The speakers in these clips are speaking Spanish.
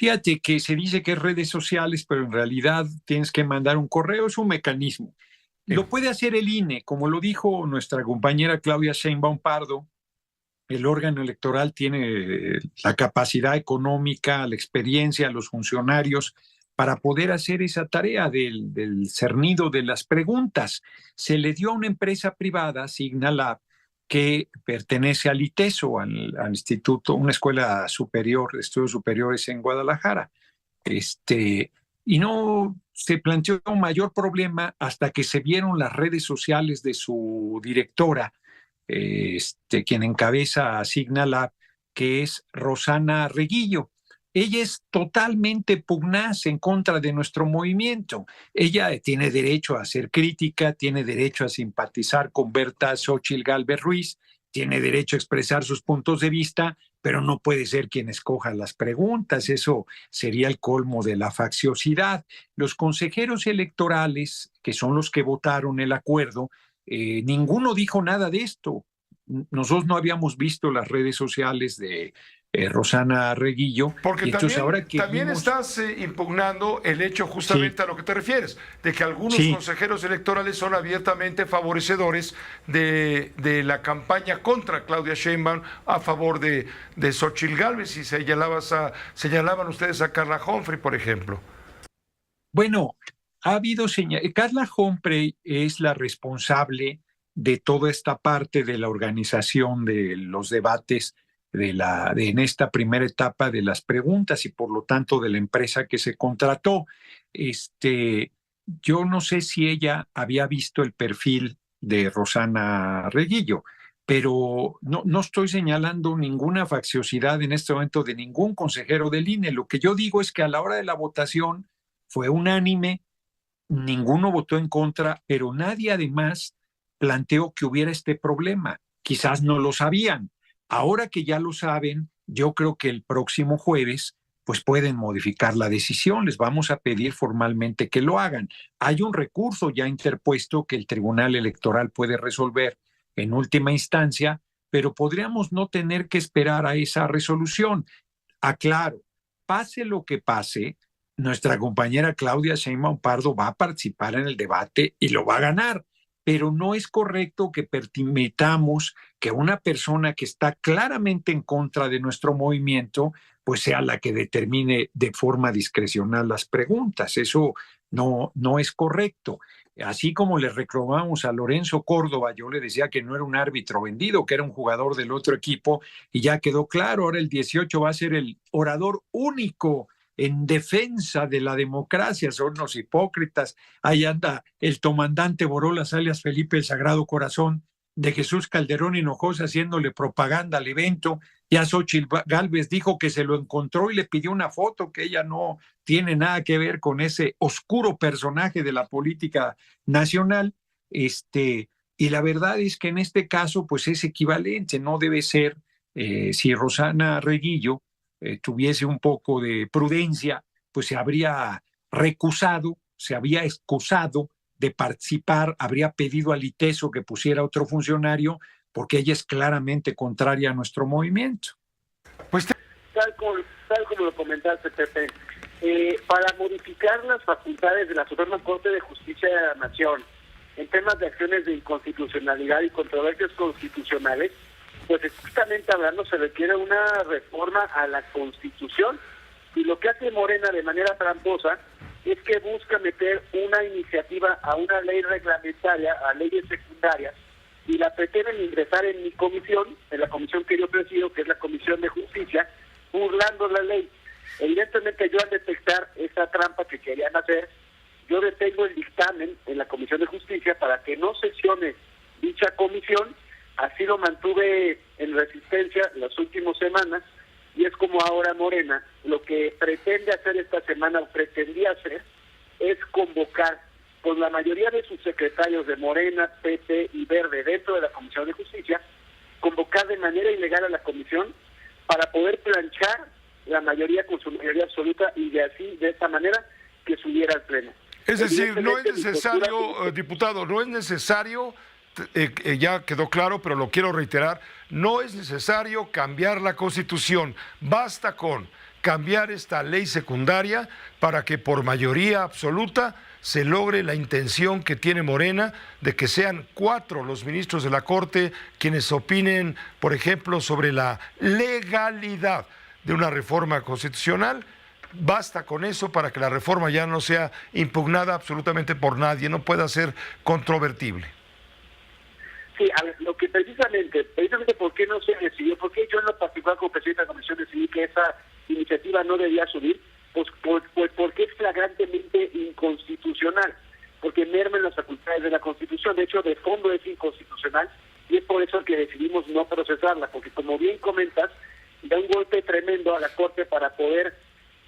Fíjate que se dice que es redes sociales, pero en realidad tienes que mandar un correo, es un mecanismo. Sí. Lo puede hacer el INE, como lo dijo nuestra compañera Claudia Sheinbaum Pardo. El órgano electoral tiene la capacidad económica, la experiencia, los funcionarios para poder hacer esa tarea del cernido de las preguntas. Se le dio a una empresa privada, Signalab, que pertenece al ITESO, al instituto, una escuela superior de estudios superiores en Guadalajara. Y no se planteó un mayor problema hasta que se vieron las redes sociales de su directora, quien encabeza Signalab, que es Rosana Reguillo. Ella es totalmente pugnaz en contra de nuestro movimiento. Ella tiene derecho a hacer crítica, tiene derecho a simpatizar con Berta Xóchitl Gálvez Ruiz, tiene derecho a expresar sus puntos de vista, pero no puede ser quien escoja las preguntas. Eso sería el colmo de la facciosidad. Los consejeros electorales, que son los que votaron el acuerdo, ninguno dijo nada de esto. Nosotros no habíamos visto las redes sociales de Rosana Reguillo. Porque Y entonces ahora que también vimos... estás impugnando el hecho justamente Sí, a lo que te refieres, de que algunos sí, consejeros electorales son abiertamente favorecedores de la campaña contra Claudia Sheinbaum a favor de Xóchitl Gálvez, y señalaban ustedes a Carla Humphrey, por ejemplo. bueno, ha habido señales. Carla Humphrey es la responsable de toda esta parte de la organización de los debates en esta primera etapa de las preguntas y por lo tanto de la empresa que se contrató. Yo no sé si ella había visto el perfil de Rosana Reguillo, pero no estoy señalando ninguna facciosidad en este momento de ningún consejero del INE. Lo que yo digo es que a la hora de la votación fue unánime, ninguno votó en contra, pero nadie además planteó que hubiera este problema. Quizás no lo sabían. Ahora que ya lo saben, yo creo que el próximo jueves pues pueden modificar la decisión. Les vamos a pedir formalmente que lo hagan. Hay un recurso ya interpuesto que el Tribunal Electoral puede resolver en última instancia, pero podríamos no tener que esperar a esa resolución. Aclaro, pase lo que pase, nuestra compañera Claudia Sheinbaum Pardo va a participar en el debate y lo va a ganar, pero no es correcto que permitamos que una persona que está claramente en contra de nuestro movimiento pues sea la que determine de forma discrecional las preguntas. Eso no es correcto. Así como le reclamamos a Lorenzo Córdoba, yo le decía que no era un árbitro vendido, que era un jugador del otro equipo, y ya quedó claro, ahora el 18 va a ser el orador único en defensa de la democracia. Son los hipócritas. Ahí anda el comandante Borolas, alias Felipe el Sagrado Corazón de Jesús Calderón Hinojosa, haciéndole propaganda al evento. Ya Xóchitl Gálvez dijo que se lo encontró y le pidió una foto, que ella no tiene nada que ver con ese oscuro personaje de la política nacional. Y la verdad es que en este caso pues es equivalente, no debe ser. Si Rosana Reguillo tuviese un poco de prudencia, pues se habría recusado, se había excusado de participar, habría pedido al ITESO que pusiera otro funcionario, porque ella es claramente contraria a nuestro movimiento. Pues tal como lo comentaste, Pepe, para modificar las facultades de la Suprema Corte de Justicia de la Nación en temas de acciones de inconstitucionalidad y controversias constitucionales, pues estrictamente hablando se requiere una reforma a la Constitución, y lo que hace Morena de manera tramposa es que busca meter una iniciativa a una ley reglamentaria, a leyes secundarias, y la pretenden ingresar en mi comisión, en la comisión que yo presido, que es la Comisión de Justicia, burlando la ley. Evidentemente yo al detectar esa trampa que querían hacer, yo detengo el dictamen en la Comisión de Justicia para que no sesione dicha comisión. Así lo mantuve en resistencia las últimas semanas, y es como ahora Morena lo que pretende hacer esta semana, o pretendía hacer, es convocar con la mayoría de sus secretarios de Morena, PT y Verde dentro de la Comisión de Justicia, convocar de manera ilegal a la comisión para poder planchar la mayoría con su mayoría absoluta, y de esta manera que subiera al pleno. Es decir, no es necesario, diputado, no es necesario, ya quedó claro, pero lo quiero reiterar, no es necesario cambiar la Constitución, basta con cambiar esta ley secundaria para que por mayoría absoluta se logre la intención que tiene Morena de que sean 4 los ministros de la Corte quienes opinen, por ejemplo, sobre la legalidad de una reforma constitucional. Basta con eso para que la reforma ya no sea impugnada absolutamente por nadie, no pueda ser controvertible. Sí, a ver, lo que precisamente por qué no se decidió, porque yo en lo particular como presidente de la comisión decidí que esa iniciativa no debía subir, pues porque es flagrantemente inconstitucional, porque merma en las facultades de la Constitución. De hecho, de fondo es inconstitucional y es por eso que decidimos no procesarla, porque como bien comentas, da un golpe tremendo a la Corte para poder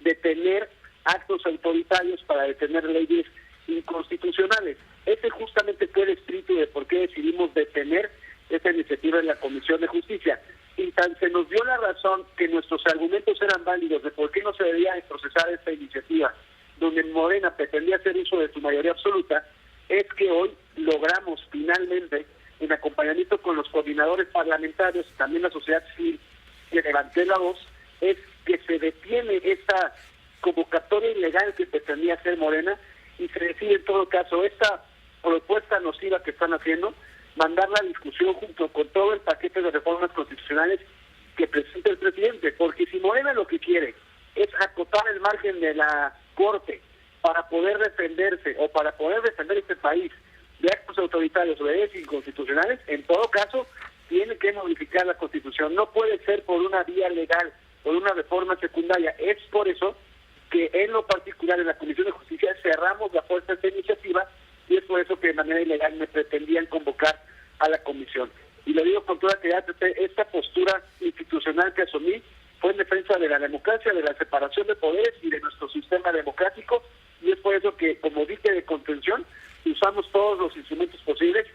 detener actos autoritarios, para detener leyes inconstitucionales. Ese justamente fue el espíritu de por qué decidimos detener esta iniciativa en la Comisión de Justicia. Y tan se nos dio la razón que nuestros argumentos eran válidos de por qué no se debía de procesar esta iniciativa, donde Morena pretendía hacer uso de su mayoría absoluta, es que hoy logramos finalmente, en acompañamiento con los coordinadores parlamentarios y también la sociedad civil, que levanté la voz, es que se detiene esta convocatoria ilegal que pretendía hacer Morena y se decide en todo caso esta propuesta nociva que están haciendo, mandarla a discusión junto con todo el paquete de reformas constitucionales que presenta el presidente, porque si Morena lo que quiere es acotar el margen de la Corte para poder defenderse o para poder defender este país de actos autoritarios o de leyes inconstitucionales, en todo caso tiene que modificar la Constitución. No puede ser por una vía legal, por una reforma secundaria. Es por eso que en lo particular en la Comisión de Justicia cerramos la puerta a esta iniciativa y es por eso que de manera ilegal me pretendían convocar a la comisión. Y lo digo con toda claridad, esta postura institucional que asumí fue en defensa de la democracia, de la separación de poderes y de nuestro sistema democrático, y es por eso que como dique de contención usamos todos los instrumentos posibles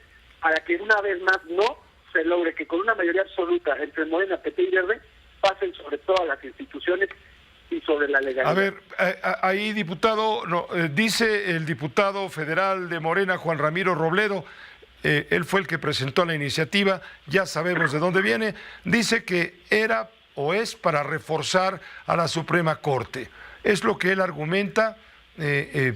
para que una vez más no se logre que con una mayoría absoluta entre Morena, PT y Verde pasen sobre todas las instituciones y sobre la legalidad. A ver, ahí diputado, dice el diputado federal de Morena, Juan Ramiro Robledo, él fue el que presentó la iniciativa, ya sabemos de dónde viene, dice que era o es para reforzar a la Suprema Corte. Es lo que él argumenta,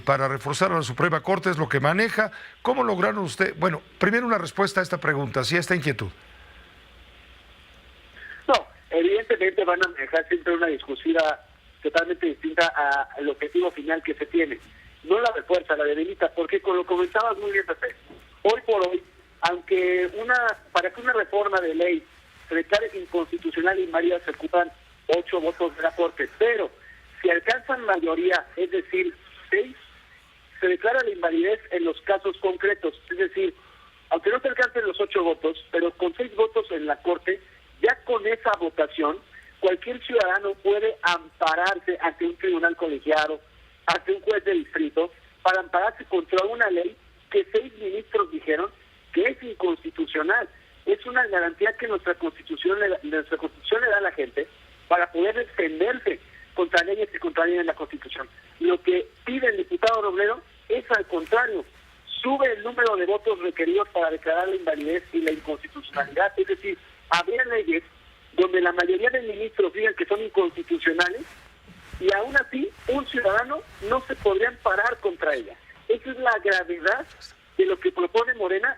para reforzar a la Suprema Corte, es lo que maneja. ¿Cómo lograron usted? Bueno, primero una respuesta a esta pregunta, sí, a esta inquietud. No, evidentemente van a manejar siempre una discursiva totalmente distinta al objetivo final que se tiene. No la refuerza, la debilita, porque como lo comentabas muy bien, Pepe, hoy por hoy, aunque para que una reforma de ley se declare inconstitucional y inválida se ocupan 8 votos de la Corte, pero si alcanzan mayoría, es decir, 6, se declara la invalidez en los casos concretos, es decir, aunque no se alcancen los 8 votos, pero con 6 votos en la Corte, ya con esa votación, cualquier ciudadano puede ampararse ante un tribunal colegiado, ante un juez de distrito, para ampararse contra una ley que 6 ministros dijeron que es inconstitucional. Es una garantía que nuestra Constitución le da a la gente para poder defenderse contra leyes que contravienen la Constitución. Lo que pide el diputado Robledo es al contrario, sube el número de votos requeridos para declarar la invalidez y la inconstitucionalidad, es decir, habría leyes donde la mayoría de ministros digan que son inconstitucionales y aún así un ciudadano no se podría amparar contra ella. Esa es la gravedad de lo que propone Morena.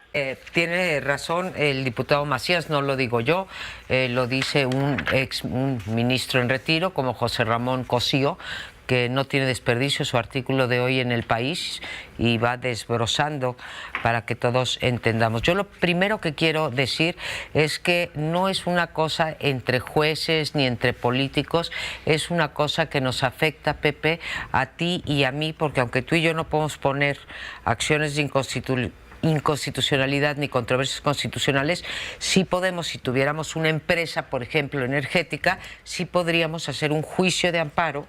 Tiene razón el diputado Macías, no lo digo yo, lo dice un ministro en retiro como José Ramón Cosío, que no tiene desperdicio su artículo de hoy en El País y va desbrozando para que todos entendamos. Yo lo primero que quiero decir es que no es una cosa entre jueces ni entre políticos, es una cosa que nos afecta, Pepe, a ti y a mí, porque aunque tú y yo no podemos poner acciones de inconstitucionalidad ni controversias constitucionales, sí podemos, si tuviéramos una empresa, por ejemplo, energética, sí podríamos hacer un juicio de amparo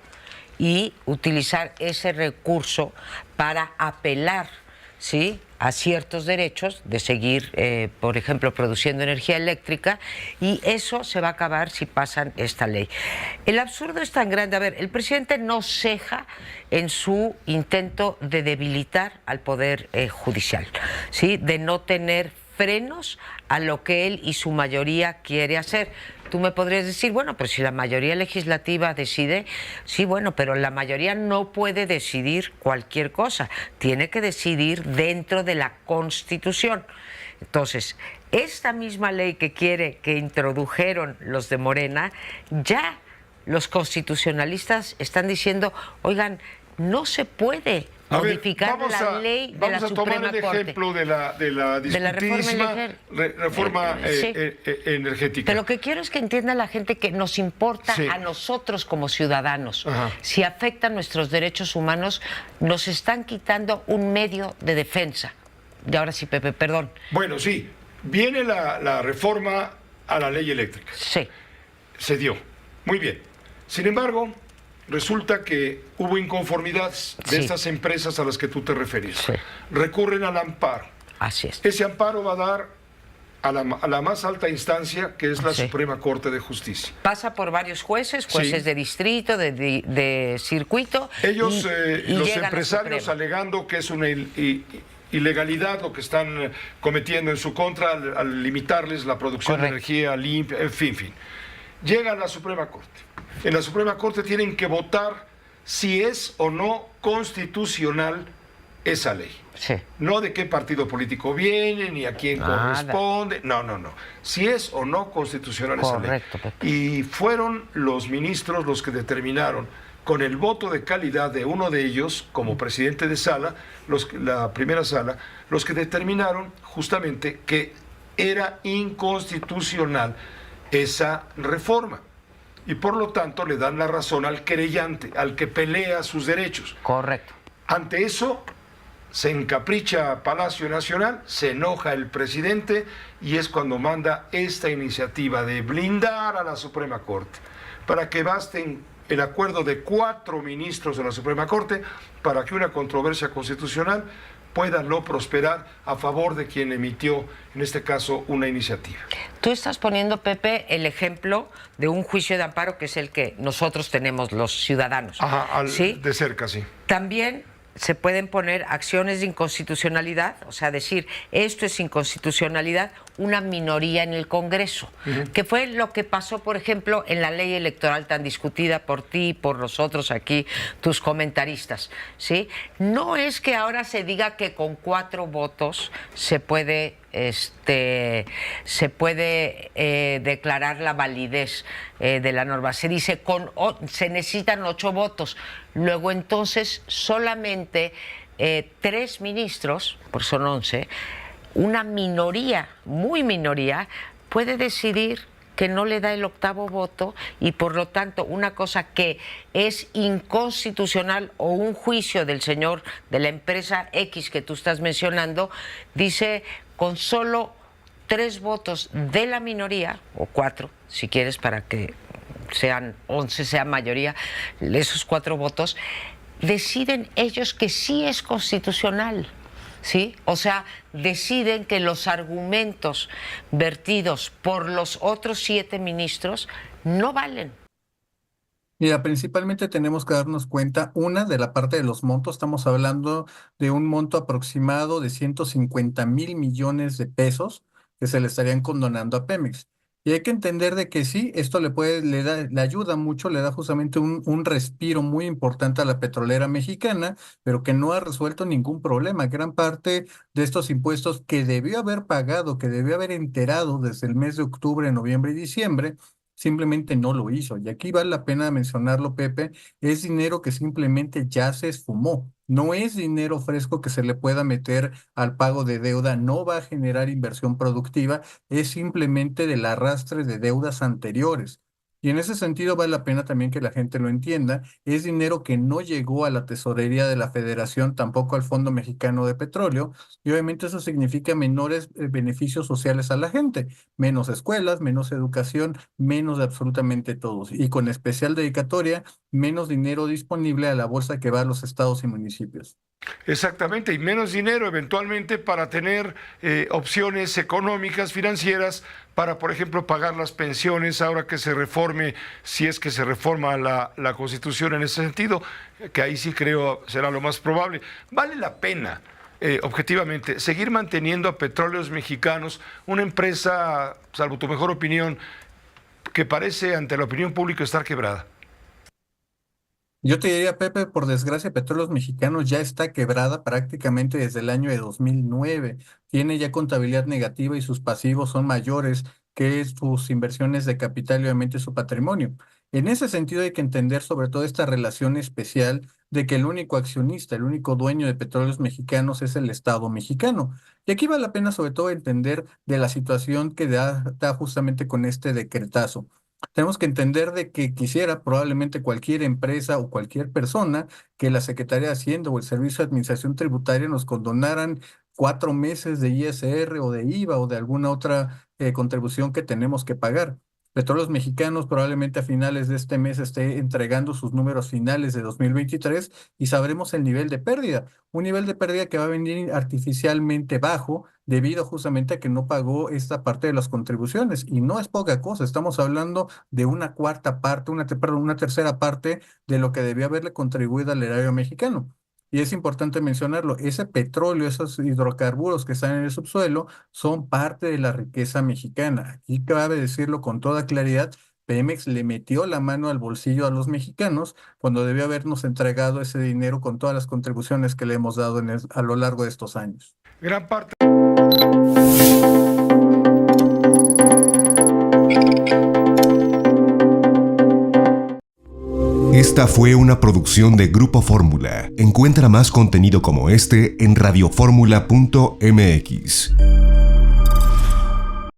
y utilizar ese recurso para apelar, ¿sí?, a ciertos derechos de seguir, por ejemplo, produciendo energía eléctrica, y eso se va a acabar si pasan esta ley. El absurdo es tan grande. A ver, el presidente no ceja en su intento de debilitar al Poder Judicial, ¿sí?, de no tener frenos a lo que él y su mayoría quiere hacer. Tú me podrías decir, bueno, pero si la mayoría legislativa decide, sí, bueno, pero la mayoría no puede decidir cualquier cosa, tiene que decidir dentro de la Constitución. Entonces, esta misma ley que introdujeron los de Morena, ya los constitucionalistas están diciendo, oigan, no se puede modificar la ley de la Suprema Corte. Vamos a tomar el ejemplo de la discutidísima reforma energética. Pero lo que quiero es que entienda la gente que nos importa a nosotros como ciudadanos. Ajá. Si afectan nuestros derechos humanos, nos están quitando un medio de defensa. Y ahora sí, Pepe, perdón. Bueno, sí, viene la reforma a la ley eléctrica. Sí. Se dio. Muy bien. Sin embargo, resulta que hubo inconformidades de estas empresas a las que tú te referís. Sí. Recurren al amparo. Así es. Ese amparo va a dar a la más alta instancia, que es la Suprema Corte de Justicia. Pasa por varios jueces de distrito, de circuito. Ellos, y los llegan empresarios, alegando que es una ilegalidad lo que están cometiendo en su contra al limitarles la producción de energía limpia, en fin. Llega a la Suprema Corte. En la Suprema Corte tienen que votar si es o no constitucional esa ley. Sí. No de qué partido político viene, ni a quién corresponde. No. Si es o no constitucional esa ley. Pepe. Y fueron los ministros los que determinaron, con el voto de calidad de uno de ellos, como presidente de sala, la primera sala, los que determinaron justamente que era inconstitucional esa reforma. Y por lo tanto le dan la razón al querellante, al que pelea sus derechos. Correcto. Ante eso, se encapricha Palacio Nacional, se enoja el presidente y es cuando manda esta iniciativa de blindar a la Suprema Corte, para que basten el acuerdo de 4 ministros de la Suprema Corte para que una controversia constitucional pueda no prosperar a favor de quien emitió, en este caso, una iniciativa. Tú estás poniendo, Pepe, el ejemplo de un juicio de amparo que es el que nosotros tenemos los ciudadanos. Ajá, ¿sí? De cerca, sí. También se pueden poner acciones de inconstitucionalidad, o sea, decir, esto es inconstitucionalidad, una minoría en el Congreso, que fue lo que pasó, por ejemplo, en la ley electoral tan discutida por ti y por nosotros aquí, tus comentaristas, ¿sí? No es que ahora se diga que con 4 votos se puede declarar la validez de la norma. Se dice se necesitan 8 votos. Luego entonces solamente 3 ministros, por son 11, una minoría, muy minoría, puede decidir que no le da el 8º voto y por lo tanto una cosa que es inconstitucional o un juicio del señor de la empresa X que tú estás mencionando, dice con solo 3 votos de la minoría, o 4 si quieres para que sean 11, sean mayoría, esos 4 votos, deciden ellos que sí es constitucional. ¿Sí? O sea, deciden que los argumentos vertidos por los otros 7 ministros no valen. Mira, principalmente tenemos que darnos cuenta, de la parte de los montos, estamos hablando de un monto aproximado de 150,000 millones de pesos que se le estarían condonando a Pemex. Y hay que entender de que sí, esto le ayuda mucho, le da justamente un respiro muy importante a la petrolera mexicana, pero que no ha resuelto ningún problema. Gran parte de estos impuestos que debió haber pagado, que debió haber enterado desde el mes de octubre, noviembre y diciembre, simplemente no lo hizo. Y aquí vale la pena mencionarlo, Pepe, es dinero que simplemente ya se esfumó. No es dinero fresco que se le pueda meter al pago de deuda, no va a generar inversión productiva, es simplemente del arrastre de deudas anteriores. Y en ese sentido vale la pena también que la gente lo entienda, es dinero que no llegó a la tesorería de la Federación, tampoco al Fondo Mexicano de Petróleo, y obviamente eso significa menores beneficios sociales a la gente, menos escuelas, menos educación, menos de absolutamente todos, y con especial dedicatoria, menos dinero disponible a la bolsa que va a los estados y municipios. Exactamente, y menos dinero eventualmente para tener opciones económicas, financieras, para, por ejemplo, pagar las pensiones ahora que se reforme, si es que se reforma la Constitución en ese sentido, que ahí sí creo será lo más probable. Vale la pena objetivamente, seguir manteniendo a Petróleos Mexicanos, una empresa, salvo tu mejor opinión, que parece ante la opinión pública estar quebrada? Yo te diría, Pepe, por desgracia, Petróleos Mexicanos ya está quebrada prácticamente desde el año de 2009. Tiene ya contabilidad negativa y sus pasivos son mayores que sus inversiones de capital y obviamente su patrimonio. En ese sentido hay que entender sobre todo esta relación especial de que el único accionista, el único dueño de Petróleos Mexicanos es el Estado mexicano. Y aquí vale la pena sobre todo entender de la situación que da justamente con este decretazo. Tenemos que entender de que quisiera probablemente cualquier empresa o cualquier persona que la Secretaría de Hacienda o el Servicio de Administración Tributaria nos condonaran 4 meses de ISR o de IVA o de alguna otra contribución que tenemos que pagar. Petróleos Mexicanos probablemente a finales de este mes esté entregando sus números finales de 2023 y sabremos el nivel de pérdida. Un nivel de pérdida que va a venir artificialmente bajo debido justamente a que no pagó esta parte de las contribuciones. Y no es poca cosa, estamos hablando de una cuarta parte, una tercera parte de lo que debía haberle contribuido al erario mexicano. Y es importante mencionarlo, ese petróleo, esos hidrocarburos que están en el subsuelo son parte de la riqueza mexicana. Aquí cabe decirlo con toda claridad, Pemex le metió la mano al bolsillo a los mexicanos cuando debió habernos entregado ese dinero con todas las contribuciones que le hemos dado a lo largo de estos años. Gran parte. Esta fue una producción de Grupo Fórmula. Encuentra más contenido como este en radioformula.mx.